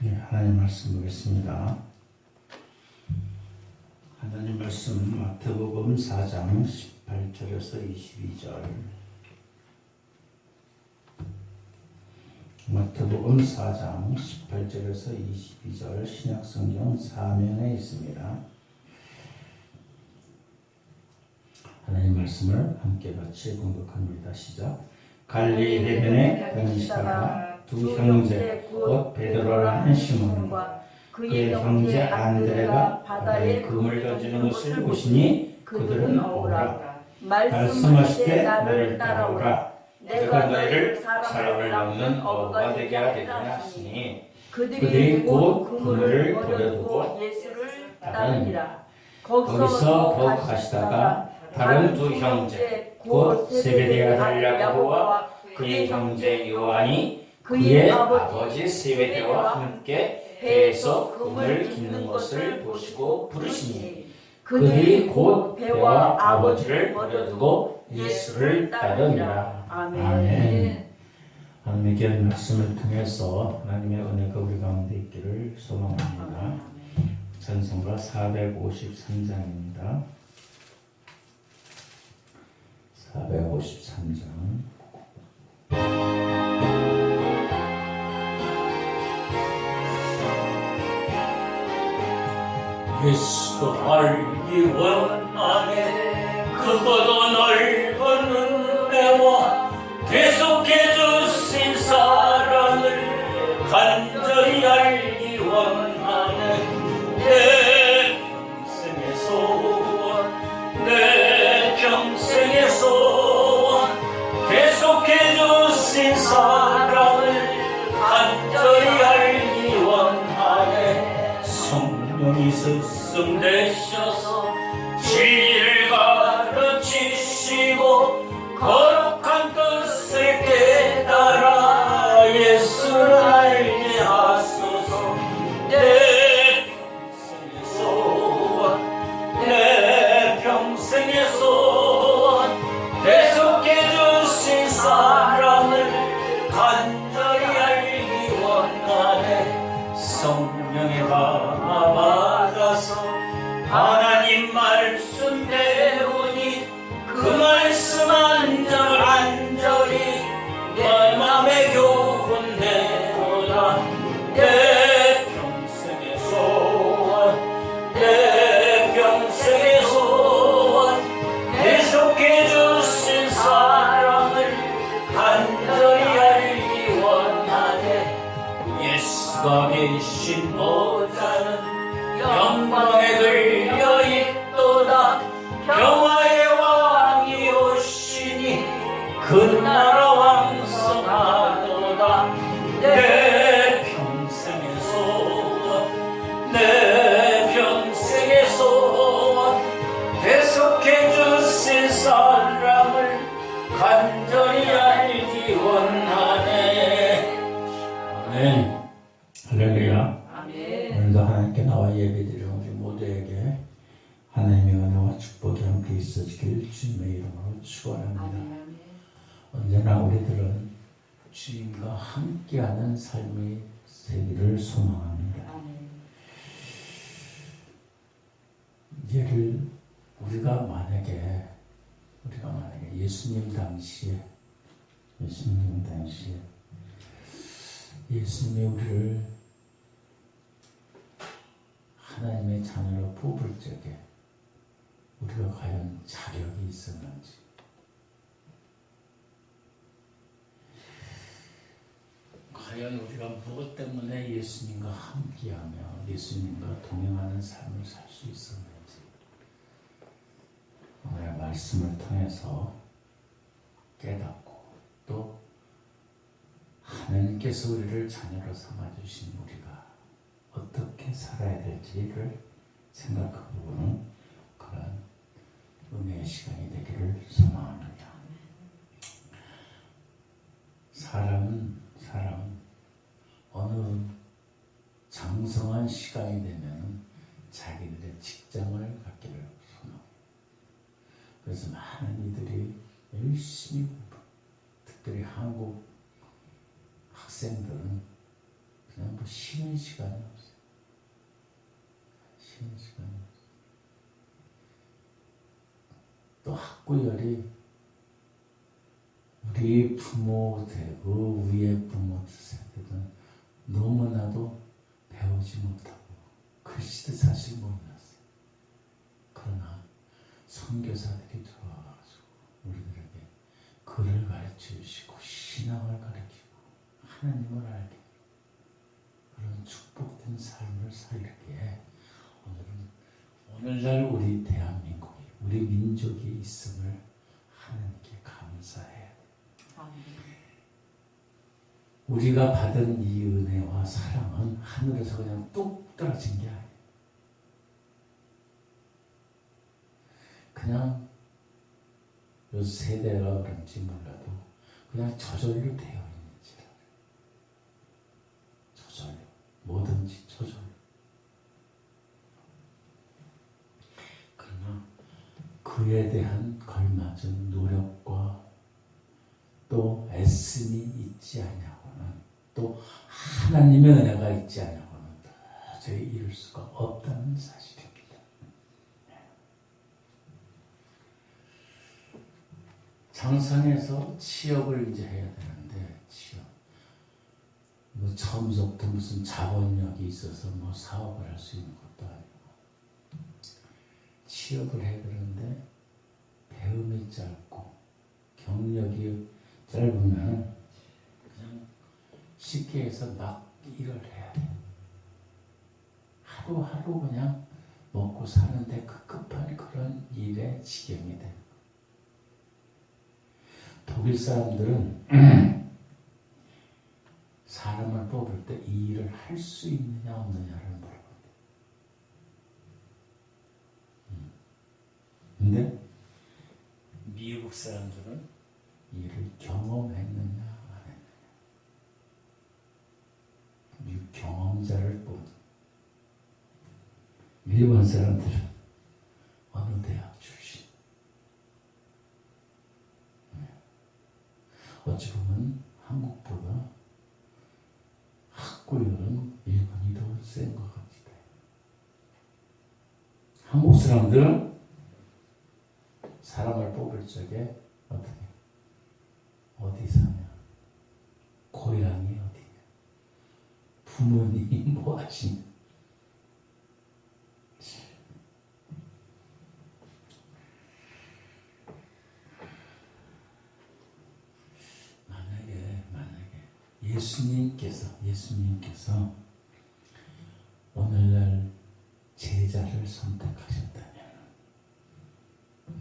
네, 하나님 말씀 보겠습니다. 하나님 말씀 마태복음 4장 18절에서 22절. 마태복음 4장 18절에서 22절 신약성경 사면에 있습니다. 하나님 말씀을 함께 같이 공독합니다. 시작. 갈릴리 해변에 다니시다가 두 형제 곧 베드로라는 시몬과 그의 형제 안드레가 바다에 그물 던지는 것을 보시니 그들은 오라. 말씀하시되 나를 따라오라. 내가 너희를 사람을 먹는 어부가 되게 하리라 하시니 그들이 곧 그물을 버려두고 예수를 따르니라. 거기서 더욱 가시다가 다른 두 형제 곧 세베대의 아들 야고보와 그의 형제 요한이 그의 아버지 세베대와 함께 배에서 그물을 깃는 것을 보시고 부르시니 그들이 곧 배와 아버지를 버려두고 예수를 따르니라. 아멘. 하나님의 귀한 말씀을 통해서 하나님의 은혜가 우리 가운데 있기를 소망합니다. 찬송가 453장입니다. 453장. 예수 알기 원하네. 크고도 넓은 은혜와 계속해 주신 사랑을 간절히 알기 원하네. 내 평생의 소원, 내 평생의 소원, 계속해 주신 사랑을 간절히 알기 원하네. 성령이 스승되셔서 진리를 가르치시고 거룩한 뜻을 깨달아 예수를 알게 하소서. 내 평생의 소원, 내 평생의 소원, 계속해 주신 사랑을 간절히 알기 원하네. 성령의 감화 받아서 하나님 말씀 배우니 그 말씀 한 점을 간절히 내 맘에 교훈되도다. 내 평생의 소원, 내 평생의 소원, 계속해 주신 사랑을 간절히 알기 원하네. 예수가 계신 보좌는 영광에 들려 있도다. 평화의 왕이 오시니 그 나라 왕성하도다. 내 평생의 소원, 내 평생의 소원, 계속해 주신 사랑을 간절히 알기 원하네. 아멘. 할렐루야. 오늘도 하나님께 나와 예배드리는 우리 모두에게 하나님의 은혜와 축복이 함께 있어지길 주님의 이름으로 축원합니다. 언제나 우리들은 주님과 함께하는 삶이 되기를 소망합니다. 예를 우리가 만약에 예수님 당시에 예수님이 우리를 하나님의 자녀로 뽑을 적에 우리가 과연 자격이 있었는지, 과연 우리가 무엇 때문에 예수님과 함께하며 예수님과 동행하는 삶을 살 수 있었는지, 오늘 말씀을 통해서 깨닫고 또 하나님께서 우리를 자녀로 삼아주신 우리가 어떻게 살아야 될지를 생각해보는 그런 은혜의 시간이 되기를 소망합니다. 사람은 어느 장성한 시간이 되면 자기들의 직장을 갖기를 소망해요. 그래서 많은 이들이 열심히 특별히 한국 학생들은 그냥 뭐 쉬는 시간이 없어요. 쉬는 시간이 없어요. 또 학구열이 우리 부모 되고 위에 부모 세대는 너무나도 배우지 못하고 글씨도 사실 몰랐어요. 그러나 선교사들이 들어와가지고 우리들에게 글을 가르쳐 주시고 신앙을 가르치고 하나님을 알게 그런 축복된 삶을 살기에 오늘날 우리 대한민국이 우리 민족이 있음을 하나님께 감사해야 돼요. 우리가 받은 이 은혜와 사랑은 하늘에서 그냥 뚝 떨어진 게 아니에요. 그냥 요 세대가 그런지 몰라도 그냥 저절로 되어 있는지 저절로 뭐든지 저절로. 그러나 그에 대한 걸맞은 노력과 또 애씀이 있지 않냐고는 또 하나님의 은혜가 있지 않냐고는 도저히 이룰 수가 없다는 사실입니다. 장성에서 취업을 이제 해야 되는데 취업 뭐 처음부터 무슨 자본력이 있어서 뭐 사업을 할 수 있는 것도 아니고 취업을 해야 되는데 배움이 짧고 경력이 짧으면 그냥 쉽게 해서 막 일을 해야 돼. 하루하루 그냥 먹고 사는데 급급한 그런 일에 지경이 돼. 독일 사람들은 사람을 뽑을 때 이 일을 할 수 있느냐 없느냐를 물어봅니다. 근데 미국 사람들은 이 일을 경험했느냐 안 했느냐 이 경험자를 뽑는. 일본 사람들은 어느 대학 출신. 어찌 보면 한국보다 학구열은 일본이 더 센 것 같습니다. 한국 사람들은 사람을 뽑을 적에 어떻게 어디 사냐, 고향이 어디냐, 부모님이 뭐 하시냐. 예수님께서 오늘날 제자를 선택하셨다면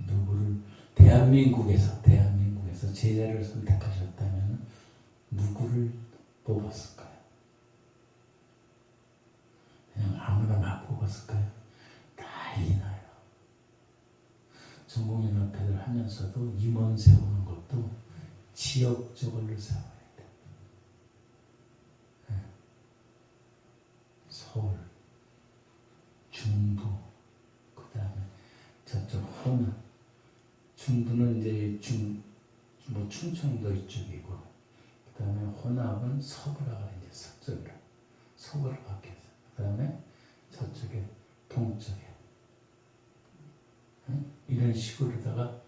누구를 대한민국에서 제자를 선택하셨다면 누구를 뽑았을까요? 그냥 아무나 막 뽑았을까요? 난리 나요. 전국연합회를 하면서도 임원 세우는 것도 지역적으로 세워요. 서울, 중부, 그 다음에 저쪽 호남, 중부는 이제 충청도 이쪽이고, 그 다음에 호남은 서부라고 이제 서부로 바뀌었어요. 그 다음에 저쪽에 동쪽에, 이런 식으로다가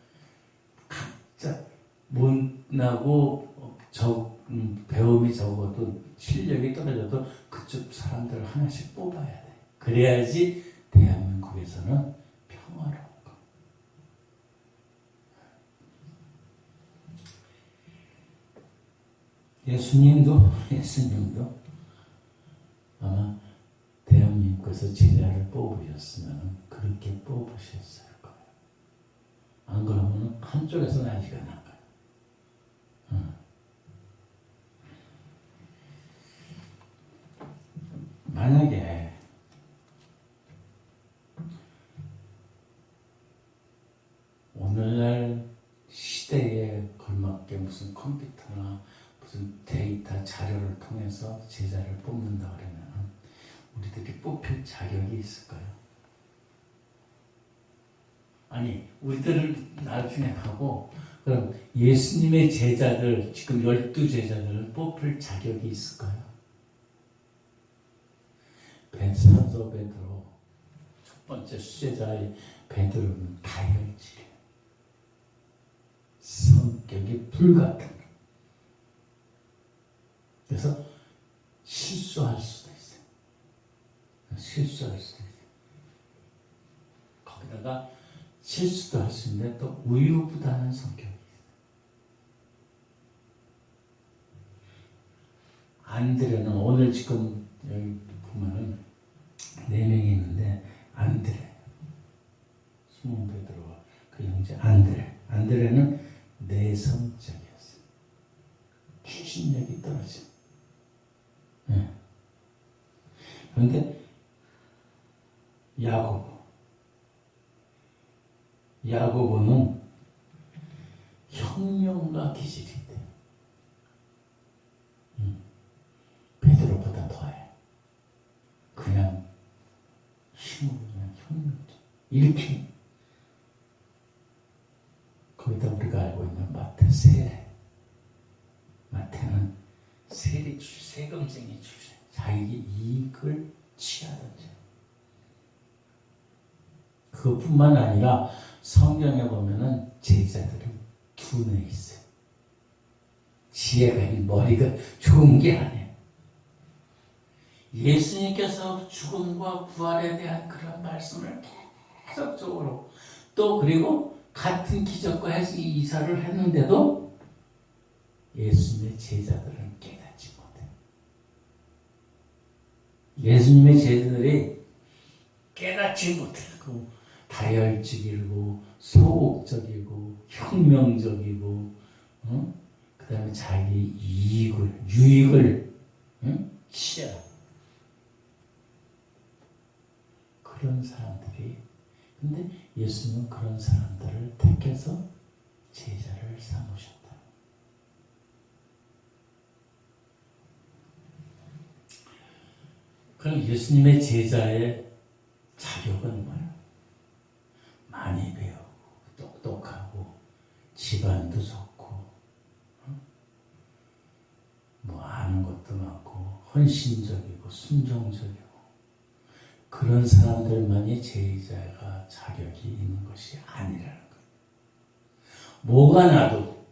각자 못나고 배움이 적어도 실력이 떨어져도 그쪽 사람들을 하나씩 뽑아야 돼. 그래야지 대한민국에서는 평화로운 거. 예수님도 아마 대한민국에서 제자를 뽑으셨으면 그렇게 뽑으셨을 거예요. 안 그러면 한쪽에서 난리가 날 거예요. 만약에 오늘날 시대에 걸맞게 무슨 컴퓨터나 무슨 데이터 자료를 통해서 제자를 뽑는다 그러면 우리들이 뽑힐 자격이 있을까요? 아니, 우리들을 나중에 하고 그럼 예수님의 제자들, 지금 12제자들을 뽑힐 자격이 있을까요? 사도 베드로 첫 번째 수제자의 베드로는 다혈질, 성격이 불같은. 그래서 실수할 수도 있어요. 실수할 수도 있어요. 거기다가 실수도 할 수 있는데 또 우유부단한 성격이 있어요. 안드레는 오늘 지금 여기 보면은 4명이 있는데 안드레, 시몬 베드로와 그 형제 안드레는 내성적이었어요. 추진력이 떨어져. 그런데 야고보는 혁명가 기질이 있대요. 베드로보다 더해. 그냥 힘으로 그냥 혁명적 일으키는. 거기다 우리가 알고 있는 마태 세례. 마태는 세금쟁이 출신. 자기 이익을 취하던 자. 그것뿐만 아니라 성경에 보면은 제자들이 둔해 있어요. 지혜가 이 머리가 좋은 게 아니에요. 예수님께서 죽음과 부활에 대한 그런 말씀을 계속적으로 또 그리고 같은 기적과 이사를 했는데도 예수님의 제자들은 깨닫지 못해요. 예수님의 제자들이 깨닫지 못하고 다혈질이고 소극적이고 혁명적이고 그 다음에 자기 유익을 취하고 그런 사람들이. 근데 예수님은 그런 사람들을 택해서 제자를 삼으셨다. 그럼 예수님의 제자의 자격은 뭐예요? 많이 배우고 똑똑하고 집안도 좋고 뭐 아는 것도 많고 헌신적이고 순종적이고 그런 사람들만이 제자가 자격이 있는 것이 아니라는 거예요. 뭐가 나도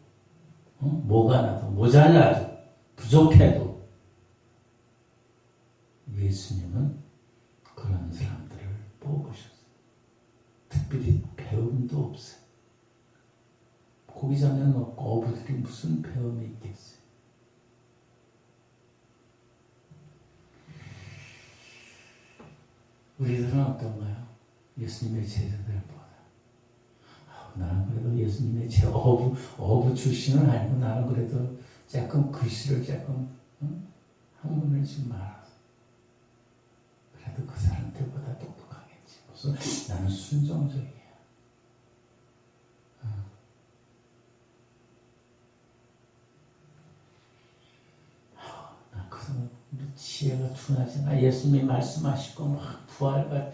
모자라도 부족해도 예수님은 그런 사람들을 뽑으셨어요. 특별히 배움도 없어요. 고기장에 넣고 어부들이 무슨 배움이 있겠어요. 우리들은 어떤가요? 예수님의 제자들보다. 나는 그래도 예수님의 어부 출신은 아니고 나는 그래도 조금 글씨를 조금 한문을 좀 말아서 그래도 그 사람들보다 똑똑하겠지. 무슨 나는 순종적이야. 나 그동안 우리 지혜가 둔하지. 예수님이 말씀하시고 막 부활과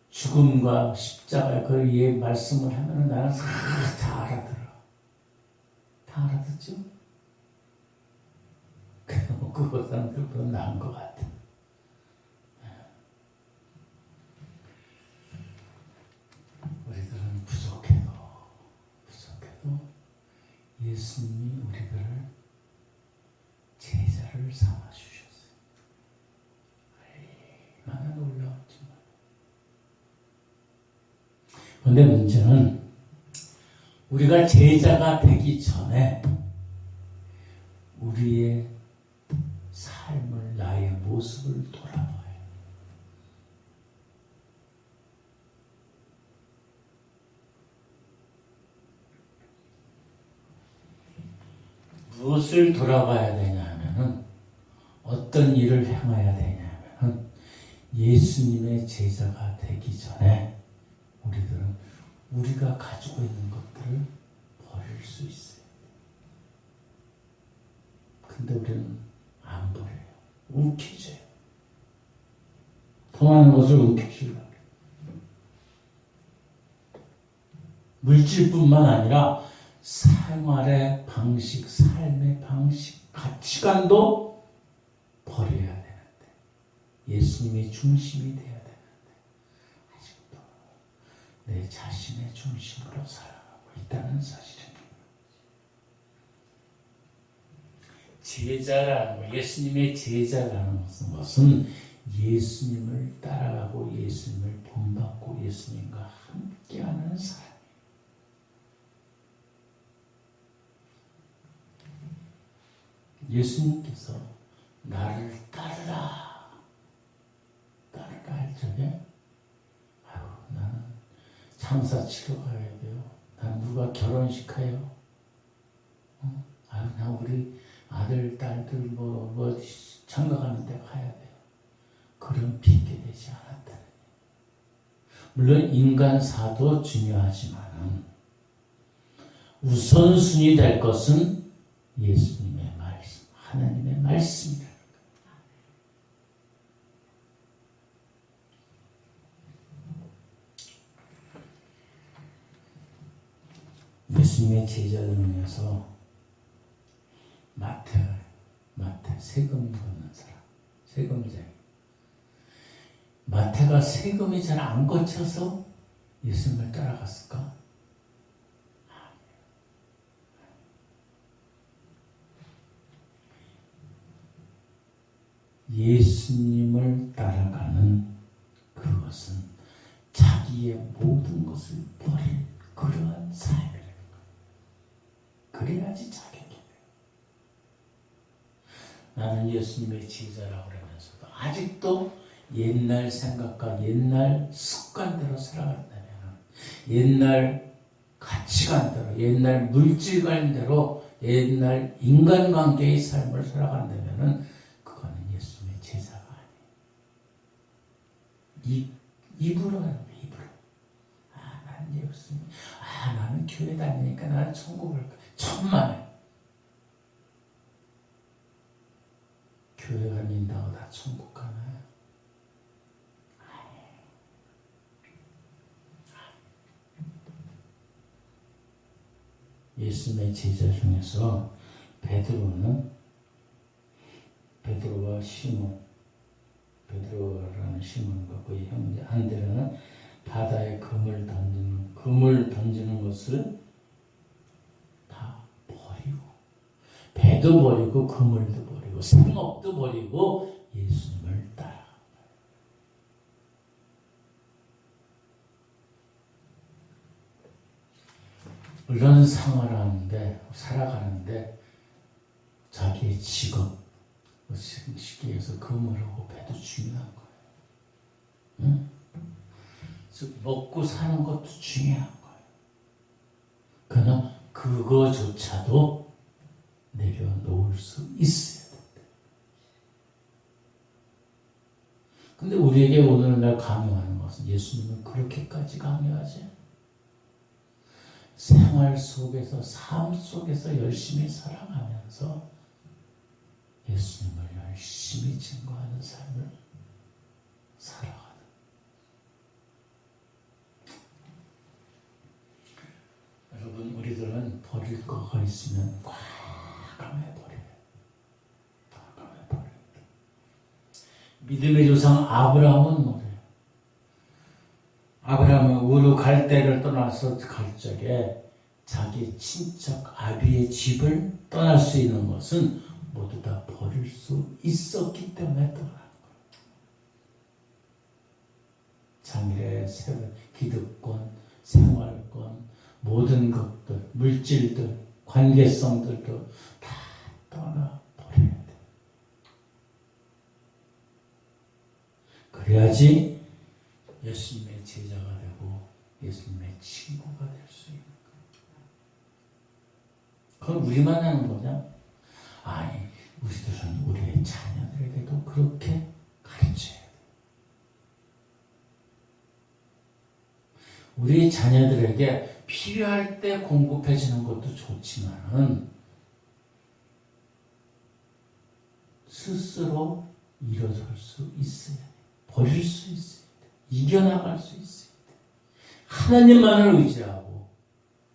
죽음과 십자가 그 말씀을 하면 나는 다 알아들어. 다 알아듣죠? 그 사람들보다 나은 것 같아. 우리들은 부족해도 예수님이 우리들을 제자를 삼아 주셨어요. 얼마나 놀라웠지만. 그런데 문제는 우리가 제자가 되기 전에 우리의 삶을, 나의 모습을 돌아봐요. 무엇을 돌아봐야 되냐 하면은, 어떤 일을 행해야 되냐 하면은, 예수님의 제자가 되기 전에 우리들은 우리가 가지고 있는 것들을 버릴 수 있어요. 근데 우리는 안 버려요. 움켜져요. 더 많은 것을 움켜쥐려고 해요. 물질뿐만 아니라 생활의 방식, 삶의 방식, 가치관도 버려야 되는데 예수님의 중심이 되어야 되는데 아직도 내 자신의 중심으로 살아가고 있다는 사실입니다. 제자라는 것, 예수님의 제자라는 것은 예수님을 따라가고 예수님을 본받고 예수님과 함께하는 사람이에요. 예수님께서 나를 따르라 할 적에 아유 나는 장사 치러 가야 돼요. 난 누가 결혼식 해요. 아유 나 우리 아들 딸들 뭐 장가가는 데 가야 돼요. 그런 핑계 대지 않았다는. 물론 인간사도 중요하지만 우선순위 될 것은 예수님의 말씀, 하나님의 말씀이다. 예수님의 제자들을 위해서 마태 세금 걷는 사람, 세금쟁이. 마태가 세금이 잘 안 거쳐서 예수님을 따라갔을까? 예수님을 따라가는 그것은 자기의 모든 것을 버릴 그러한 삶이라는 거예요. 그래야지 자격이 돼요. 나는 예수님의 제자라고 그러면서도 아직도 옛날 생각과 옛날 습관대로 살아간다면, 옛날 가치관대로, 옛날 물질관대로, 옛날 인간관계의 삶을 살아간다면 그거는 예수님의 제자가 아니에요. 입으로 하는 거예요. 입으로. 나는 예수님. 나는 교회 다니니까 나는 천국을 가. 천만에. 교회 다닌다고 다 천국 가나요? 예수님의 제자 중에서 베드로와 시몬, 베드로라는 시몬과 그의 형제 안드레는 바다에 금을 던지는 것을 다 버리고, 배도 버리고 그물도 버리고 생업도 버리고 예수님을 따라. 물론 살아가는데 자기의 직업, 쉽게 해서 그물하고 배도 중요한 거예요. 응? 즉 먹고 사는 것도 중요한 거예요. 그러나 그거조차도 내려놓을 수 있어야 된다. 근데 우리에게 오늘날 강요하는 것은, 예수님은 그렇게까지 강요하지? 생활 속에서, 삶 속에서 열심히 살아가면서 예수님을 열심히 증거하는 삶을 살아가는. 여러분, 우리들은 버릴 거가 있으면 과감해 버려요. 과감해 버려요. 믿음의 조상 아브라함은 뭐래요? 아브라함은 우르 갈대를 떠나서 갈 적에 자기 친척 아비의 집을 떠날 수 있는 것은 모두 다 버릴 수 있었기 때문에 떠난 거예요. 장일의 기득권, 생활권, 모든 것들, 물질들, 관계성들도 다 떠나버려야 돼. 그래야지 예수님의 제자가 되고 예수님의 친구가 될 수 있는 거예요. 그건 우리만 하는 거냐? 아니, 우리들은 우리의 자녀들에게도 그렇게 가르쳐야 돼. 우리 자녀들에게 필요할 때 공급해 주는 것도 좋지만은 스스로 일어설 수 있어야 돼. 버릴 수 있어야 돼. 이겨나갈 수 있어야 돼. 하나님만을 의지하고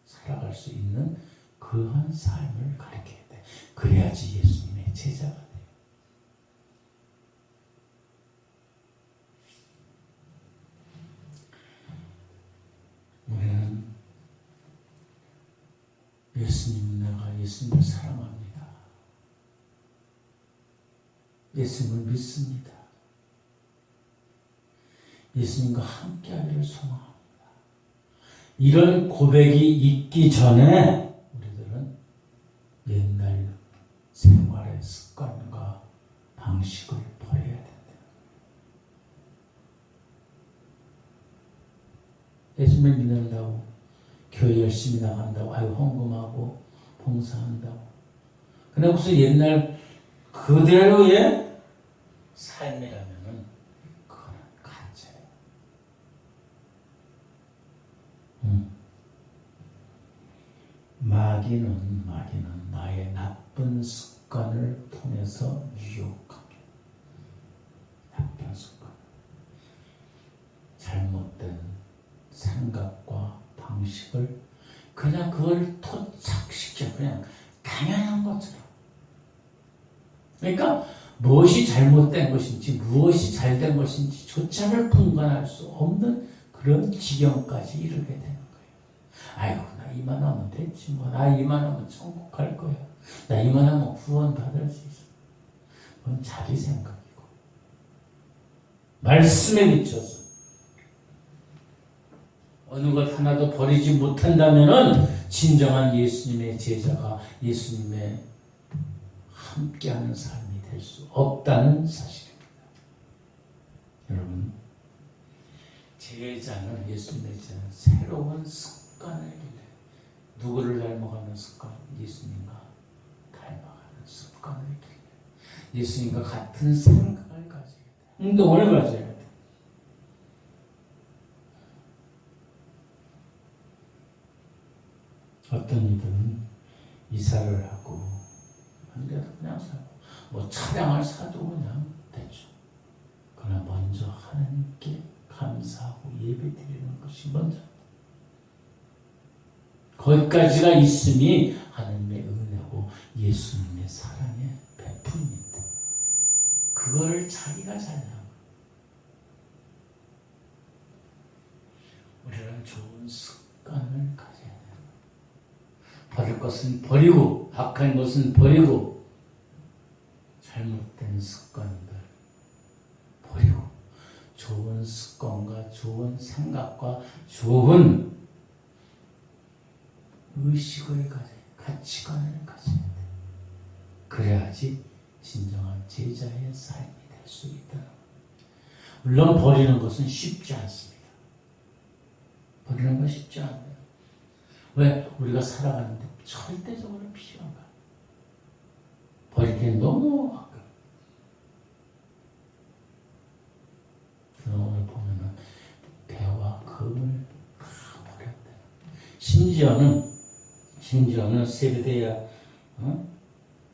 살아갈 수 있는 그러한 삶을 가르쳐야 돼. 그래야지 예수님의 제자가 돼요. 예수님을 사랑합니다. 예수님을 믿습니다. 예수님과 함께하기를 소망합니다. 이런 고백이 있기 전에 우리들은 옛날 생활의 습관과 방식을 버려야 된다. 예수님을 믿는다고 교회 열심히 나간다고 헌금하고 봉사한다고 근데 무슨 옛날 그대로의 삶이라면은 그거는 가짜예요. 마귀는 나의 나쁜 습관을 통해서 유혹합니다. 나쁜 습관, 잘못된 생각과 방식을 그냥 그걸 토착시켜 그냥 당연한 것처럼. 그러니까 무엇이 잘못된 것인지 무엇이 잘된 것인지 조차를 분간할 수 없는 그런 지경까지 이르게 되는 거예요. 아이고 나 이만하면 됐지 뭐. 나 이만하면 천국 갈 거야. 나 이만하면 구원 받을 수 있어. 그건 자기 생각이고 말씀에 비춰서 어느 것 하나도 버리지 못한다면은 진정한 예수님의 제자가 예수님의 함께하는 삶이 될 수 없다는 사실입니다. 여러분, 제자는 예수님의 제자는 새로운 습관을 길러요. 누구를 닮아가는 습관? 예수님과 닮아가는 습관을 길러요. 예수님과 같은 생각을 가져야 돼요. 행동을 가져야 돼요. 어떤 이들은 이사를 하고 한데도 그냥 사고 뭐 차량을 사도 그냥 대충. 그러나 먼저 하나님께 감사하고 예배드리는 것이 먼저. 거기까지가 있음이 하나님의 은혜고 예수님의 사랑의 베풀입니다. 그거를 자기가 잘하고 우리는 좋은 습관을 가져야 돼요. 버릴 것은 버리고 악한 것은 버리고 잘못된 습관들 버리고 좋은 습관과 좋은 생각과 좋은 의식을 가져야 가치관을 가져야 돼. 그래야지 진정한 제자의 삶이 될 수 있다. 물론 버리는 것은 쉽지 않습니다. 버리는 건 쉽지 않아요. 왜? 우리가 살아가는데 절대적으로 필요한 거야. 버리기엔 너무 아까워. 오늘 보면은 배와 금을 다 버렸대. 심지어는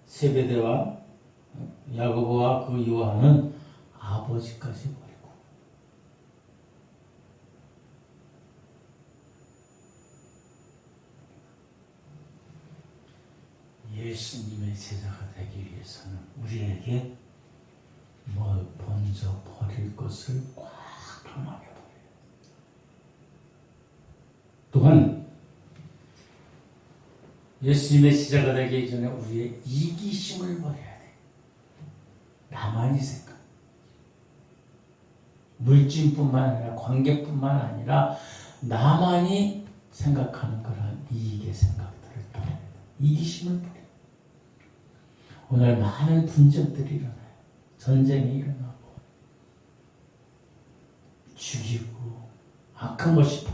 세베대와 야고보와 그 요한은 아버지까지 버리고 예수님의 제자가 되기 위해서는 우리에게 먼저 버릴 것을 꽉 강하게 버려요. 또한 예수님의 제자가 되기 전에 우리의 이기심을 버려야 돼. 나만이 생각. 물질뿐만 아니라 관계뿐만 아니라 나만이 생각하는 그런 이익의 생각들을 버려야 돼. 이기심을 버려. 오늘 많은 분쟁들이 일어나요. 전쟁이 일어나고 죽이고 악한 것이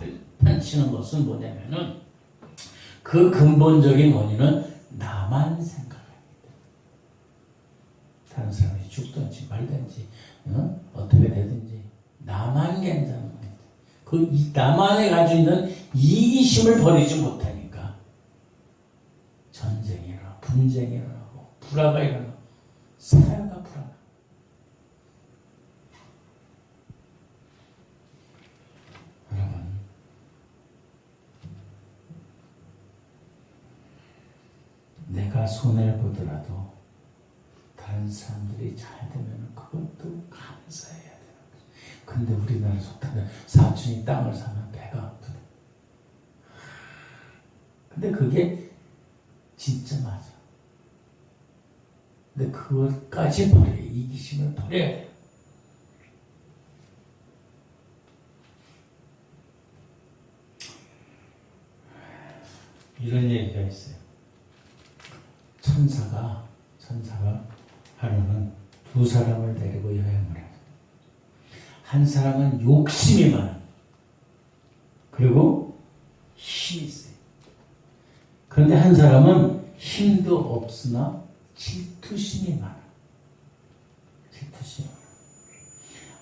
판치는 것은 뭐냐면은 그 근본적인 원인은 나만 생각합니다. 다른 사람이 죽든지 말든지 어떻게 되든지 나만 괜찮은 겁니다. 그 나만에 가지고 있는 이기심을 버리지 못하니까 전쟁이 일어나고 분쟁이 일어나고 불화가 일어나고 사회가 불안하고 여러분 내가 손해를 보더라도 다른 사람들이 잘 되면 그것도 감사해야 되는 거죠. 근데 우리나라 속담에 사촌이 땅을 사면 배가 아프다. 근데 그게 진짜 맞아. 근데 그것까지 버려요. 이기심을 버려야 돼요. 이런 얘기가 있어요. 천사가 하루는 두 사람을 데리고 여행을 해요. 한 사람은 욕심이 많아. 그리고 힘이 있어요. 그런데 한 사람은 힘도 없으나 질투심이 많아. 질투심이 많아.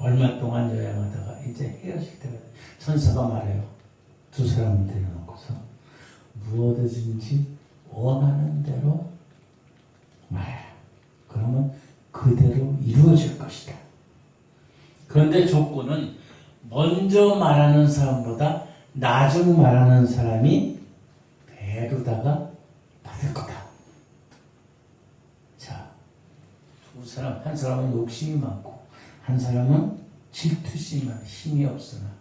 얼마 동안 여행하다가 이제 헤어질 때가 천사가 말해요. 두 사람을 데려놓고서 무엇이든지 원하는 대로 말해라. 그러면 그대로 이루어질 것이다. 그런데 조건은 먼저 말하는 사람보다 나중 말하는 사람이 배로다가 받을 거다. 자, 두 사람, 한 사람은 욕심이 많고 한 사람은 질투심이 많아. 힘이 없으나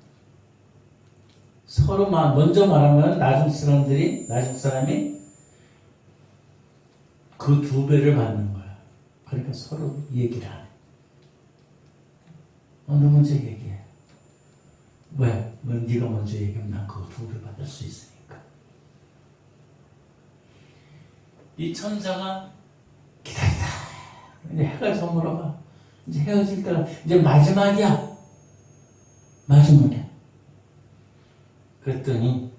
서로 먼저 말하면 나중 사람이 그 두 배를 받는 거야. 그러니까 서로 얘기를 안 해. 너 먼저 얘기해. 왜? 네가 먼저 얘기하면 난 그거 두 배 받을 수 있으니까. 이 천사가 기다리다. 이제 해가 저물어가. 이제 헤어질 때가 이제 마지막이야. 마지막이야. 그랬더니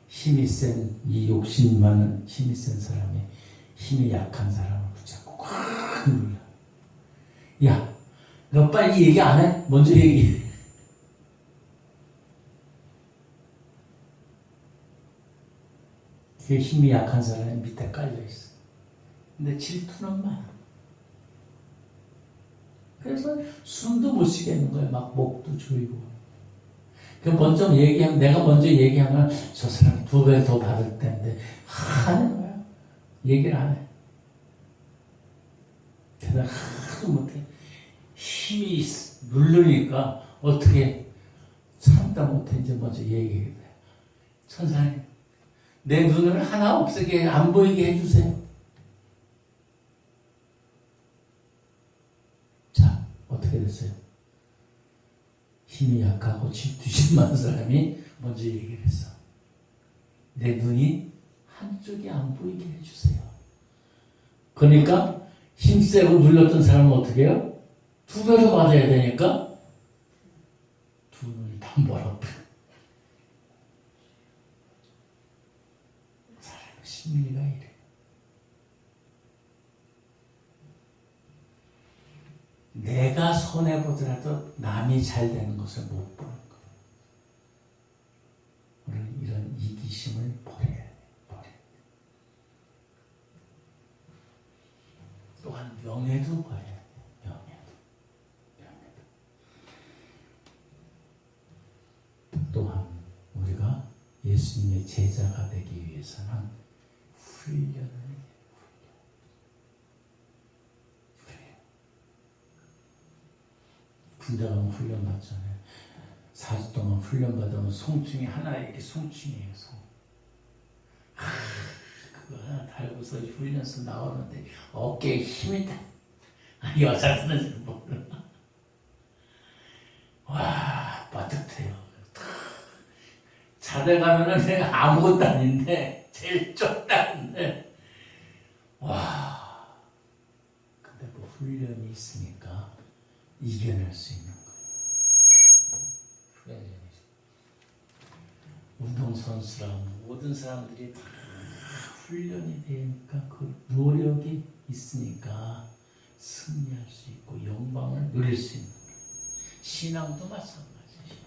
힘이 센, 이 욕심 많은 힘이 센 사람이 힘이 약한 사람을 붙잡고 꽉 눌러. 야, 너 빨리 얘기 안 해? 먼저 얘기해. 그 힘이 약한 사람이 밑에 깔려있어. 근데 질투는 많아. 그래서 숨도 못 쉬겠는 거야. 막 목도 조이고. 먼저 얘기하면, 내가 먼저 얘기하면 저 사람이 두 배 더 받을 텐데, 하는 거야. 얘기를 안 해. 대답 하도 못해. 힘이 누르니까 어떻게 참다 못해. 이제 먼저 얘기해. 천사님, 내 눈을 하나 없애게, 안 보이게 해주세요. 자, 어떻게 됐어요? 힘이 약하고 질투심 많은 사람이 먼저 얘기를 했어. 내 눈이 한쪽이 안 보이게 해주세요. 그러니까 힘세고 눌렀던 사람은 어떻게 해요? 두 배로 받아야 되니까 두 눈이 다 멀어버려. 사람의 심리가 이래. 내가 손해보더라도 남이 잘 되는 것을 못 보는 거예요. 우리는 이런 이기심을 버려야 돼. 또한 명예도 버려야 돼. 명예도. 또한 우리가 예수님의 제자가 되기 위해서는 훈련을 군대 가면 훈련 받잖아요. 4주 동안 훈련 받으면 송충이 하나에 이렇게 송충이에요. 그거 하나 달고서 훈련소 나오는데 어깨에 힘이 다. 여자들은 몰라. 와, 빠듯해요. 자대 가면은 내가 아무것도 아닌데 제일 쫓다는데 와. 근데 뭐 훈련이 있으니까 이겨낼 수 있는 거예요. 운동선수랑 모든 사람들이 다 훈련이 되니까 그 노력이 있으니까 승리할 수 있고 영광을 누릴 수 있는 거예요. 신앙도 마찬가지예요.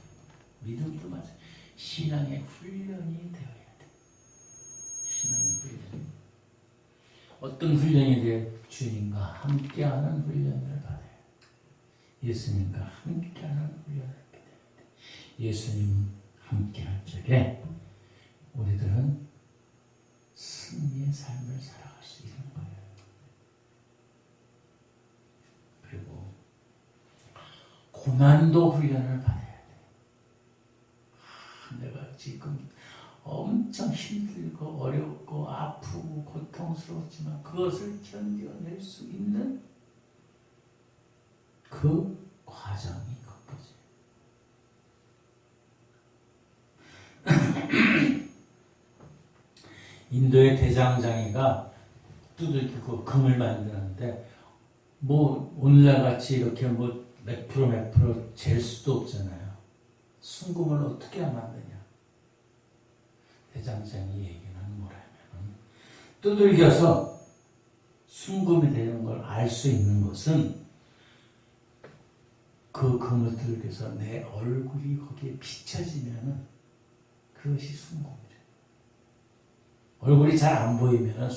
믿음도 마찬가지예요. 신앙의 훈련이 되어야 돼. 신앙의 훈련. 어떤 훈련이 돼야 주님과 함께하는 훈련을 받아요. 예수님과 함께하는 훈련을 받아야 돼. 예수님 함께할 적에 우리들은 승리의 삶을 살아갈 수 있는 거예요. 그리고 고난도 훈련을 받아야 돼. 내가 지금 엄청 힘들고 어렵고 아프고 고통스럽지만 그것을 견뎌낼 수 있는 그 과정이 그거지. 인도의 대장장이가 두들기고 금을 만드는데 뭐 오늘날 같이 이렇게 뭐 몇 프로 잴 수도 없잖아요. 순금을 어떻게 만드냐. 대장장이 얘기는 뭐라면 두들겨서 순금이 되는 걸 알 수 있는 것은 그 금을 두들겨서 내 얼굴이 거기에 비춰지면은 그것이 순금이래. 얼굴이 잘 안 보이면은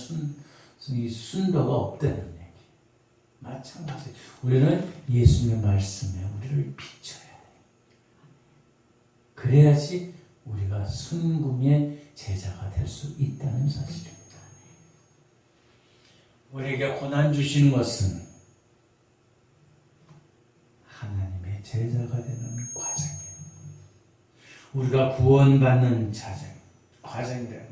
순도가 없다는 얘기. 마찬가지. 우리는 예수님의 말씀에 우리를 비춰야 돼. 그래야지 우리가 순금의 제자가 될 수 있다는 사실입니다. 우리에게 고난 주시는 것은 하나님의 제자가 되는 과정이에요. 우리가 구원받는 과정이라는 거예요.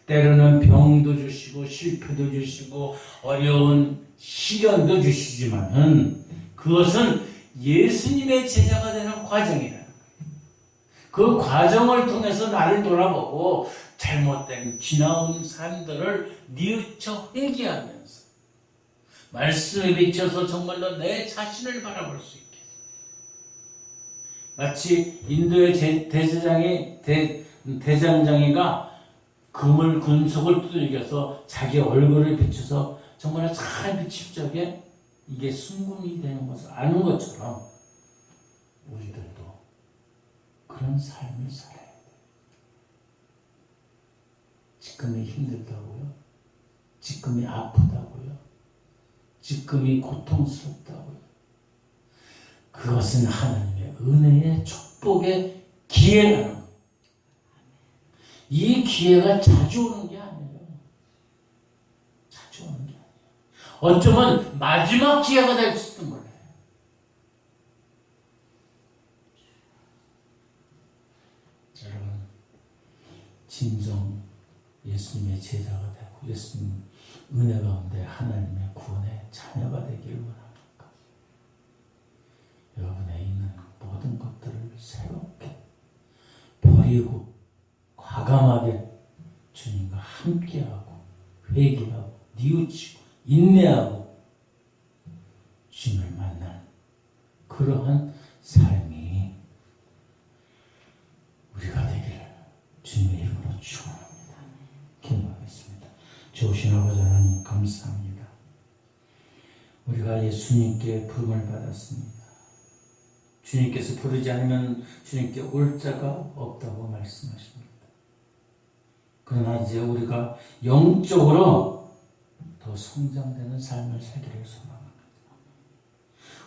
때로는 병도 주시고 실패도 주시고 어려운 시련도 주시지만은 그것은 예수님의 제자가 되는 과정이라는 거예요. 그 과정을 통해서 나를 돌아보고 잘못된 지나온 삶들을 뉘우쳐 회개하면서 말씀에 비춰서 정말로 내 자신을 바라볼 수 있게. 마치 인도의 대장장이가 금을 군속을 두들겨서 자기 얼굴을 비춰서 정말 잘 비칠 적에 이게 순금이 되는 것을 아는 것처럼 우리들도 그런 삶을 살아야 돼. 지금이 힘들다고요? 지금이 아프다고요? 지금이 고통스럽다고요? 그것은 하나님의 은혜의 축복의 기회라는 거예요. 이 기회가 자주 오는 게 아니에요. 자주 오는 게 아니에요. 어쩌면 마지막 기회가 될지도 몰라요. 여러분, 진정 예수님의 제자가 되고 예수님 은혜 가운데 하나님의 구원의 자녀가 되기를 원합니다. 여러분의 있는 모든 것들을 새롭게 버리고 과감하게 주님과 함께하고 회개하고 뉘우치고 인내하고 주님을 만나는 그러한 삶이 우리가 되기를 주님의 이름으로 축원합니다. 기도하겠습니다. 좋으신 아버지 하나님 감사합니다. 우리가 예수님께 부름을 받았습니다. 주님께서 부르지 않으면 주님께 올 자가 없다고 말씀하십니다. 그러나 이제 우리가 영적으로 더 성장되는 삶을 살기를 소망합니다.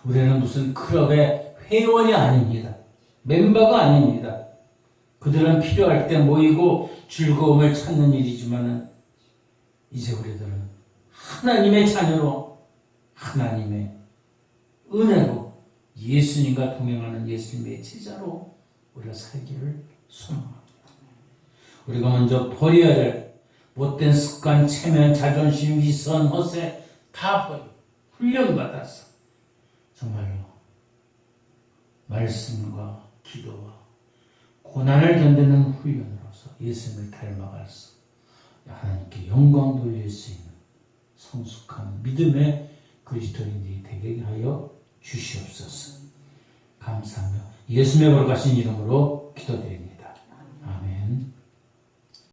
우리는 무슨 클럽의 회원이 아닙니다. 멤버가 아닙니다. 그들은 필요할 때 모이고 즐거움을 찾는 일이지만 이제 우리들은 하나님의 자녀로 하나님의 은혜로 예수님과 동행하는 예수님의 제자로 우리가 살기를 소망합니다. 우리가 먼저 버려야 될 못된 습관, 체면, 자존심, 위선, 허세 다 버리고 훈련받아서 정말로 말씀과 기도와 고난을 견디는 훈련으로서 예수님을 닮아가서 하나님께 영광 돌릴 수 있는 성숙한 믿음의 그리스도인들이 되게 하여 주시옵소서. 감사하며 예수님의 거룩하신 이름으로 기도드립니다.